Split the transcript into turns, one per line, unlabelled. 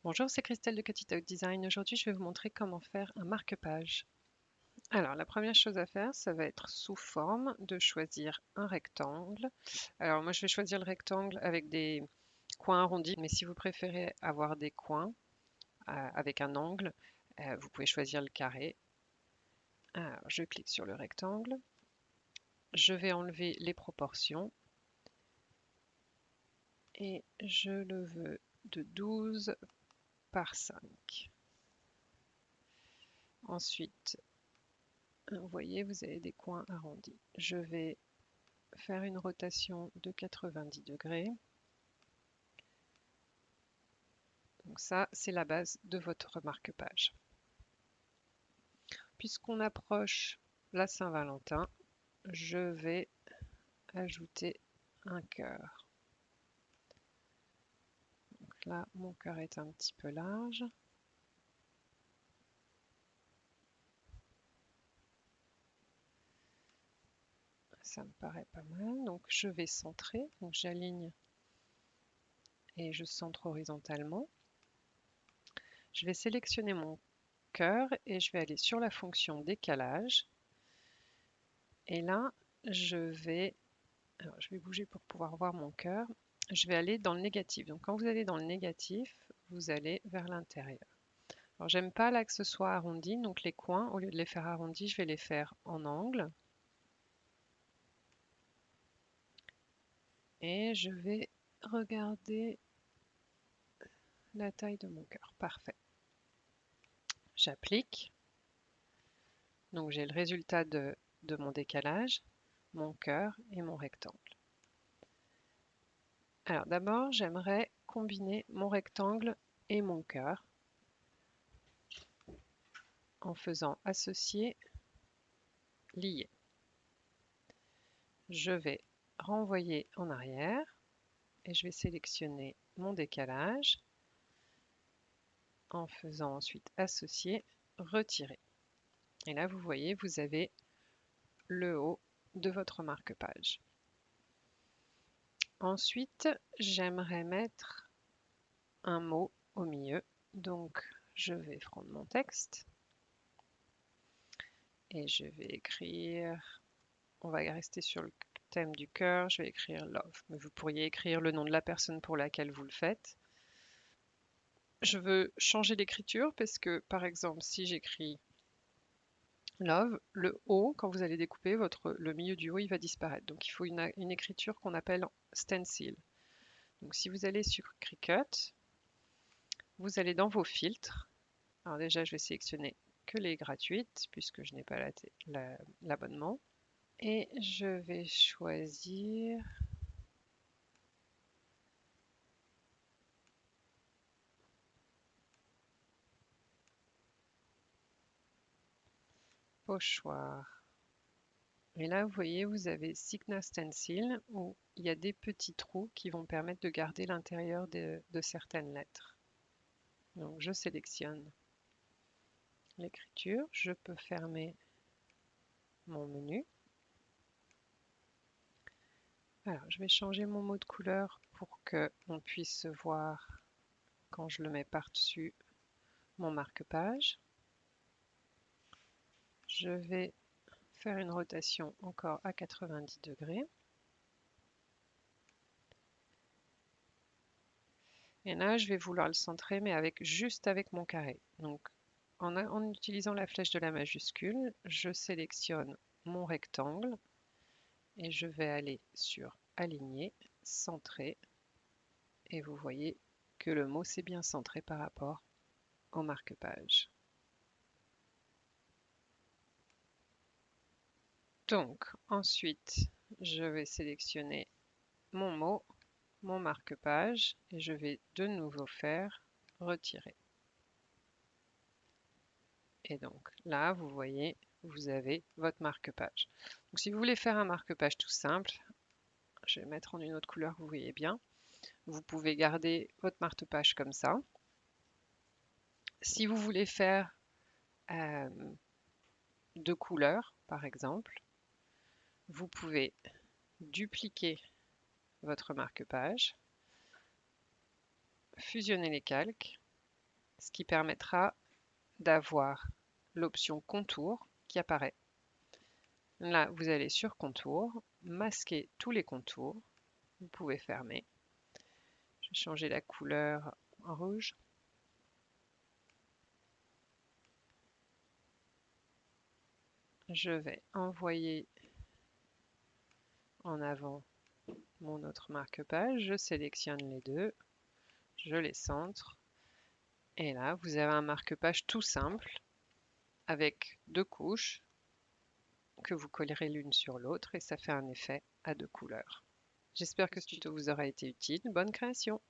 Bonjour, c'est Christelle de Cutitout Design. Aujourd'hui, je vais vous montrer comment faire un marque-page. Alors, la première chose à faire, ça va être sous forme de choisir un rectangle. Alors, moi, je vais choisir le rectangle avec des coins arrondis, mais si vous préférez avoir des coins avec un angle, vous pouvez choisir le carré. Alors, je clique sur le rectangle. Je vais enlever les proportions et je le veux de 12 par 5. Ensuite, vous voyez, vous avez des coins arrondis. Je vais faire une rotation de 90 degrés. Donc ça, c'est la base de votre marque-page. Puisqu'on approche la Saint-Valentin, je vais ajouter un cœur. Donc là, mon cœur est un petit peu large. Ça me paraît pas mal. Donc je vais centrer. Donc j'aligne et je centre horizontalement. Je vais sélectionner mon cœur et je vais aller sur la fonction décalage. Et là, alors, je vais bouger pour pouvoir voir mon cœur. Je vais aller dans le négatif. Donc quand vous allez dans le négatif, vous allez vers l'intérieur. Alors j'aime pas là que ce soit arrondi, donc les coins, au lieu de les faire arrondis, je vais les faire en angle. Et je vais regarder la taille de mon cœur. Parfait. J'applique. Donc j'ai le résultat de mon décalage, mon cœur et mon rectangle. Alors d'abord, j'aimerais combiner mon rectangle et mon cœur en faisant associer, lier. Je vais renvoyer en arrière et je vais sélectionner mon décalage en faisant ensuite associer, retirer. Et là, vous voyez, vous avez le haut de votre marque-page. Ensuite, j'aimerais mettre un mot au milieu. Donc, je vais prendre mon texte et je vais écrire, on va rester sur le thème du cœur, je vais écrire love. Mais vous pourriez écrire le nom de la personne pour laquelle vous le faites. Je veux changer l'écriture parce que, par exemple, si j'écris love, le haut, quand vous allez découper, le milieu du haut, il va disparaître. Donc, il faut une écriture qu'on appelle stencil. Donc, si vous allez sur Cricut, vous allez dans vos filtres. Alors déjà, je vais sélectionner que les gratuites puisque je n'ai pas l'abonnement. Et je vais choisir pochoir. Et là, vous voyez, vous avez Signa Stencil où il y a des petits trous qui vont permettre de garder l'intérieur de certaines lettres. Donc, je sélectionne l'écriture. Je peux fermer mon menu. Alors, je vais changer mon mot de couleur pour qu'on puisse voir quand je le mets par-dessus mon marque-page. Je vais faire une rotation encore à 90 degrés. Et là, je vais vouloir le centrer, mais juste avec mon carré. Donc, en utilisant la flèche de la majuscule, je sélectionne mon rectangle et je vais aller sur Aligner, Centrer. Et vous voyez que le mot s'est bien centré par rapport au marque-page. Donc, ensuite, je vais sélectionner mon mot, mon marque-page, et je vais de nouveau faire retirer. Et donc là, vous voyez, vous avez votre marque-page. Donc si vous voulez faire un marque-page tout simple, je vais mettre en une autre couleur, vous voyez bien. Vous pouvez garder votre marque-page comme ça. Si vous voulez faire euh, deux couleurs, par exemple, vous pouvez dupliquer votre marque-page, fusionner les calques ce qui permettra d'avoir l'option contour qui apparaît. Là, vous allez sur contour, masquer tous les contours. Vous pouvez fermer. Je vais changer la couleur en rouge. Je vais envoyer en avant mon autre marque-page. Je sélectionne les deux. Je les centre. Et là, vous avez un marque-page tout simple avec deux couches que vous collerez l'une sur l'autre et ça fait un effet à deux couleurs. J'espère que ce tuto vous aura été utile. Bonne création!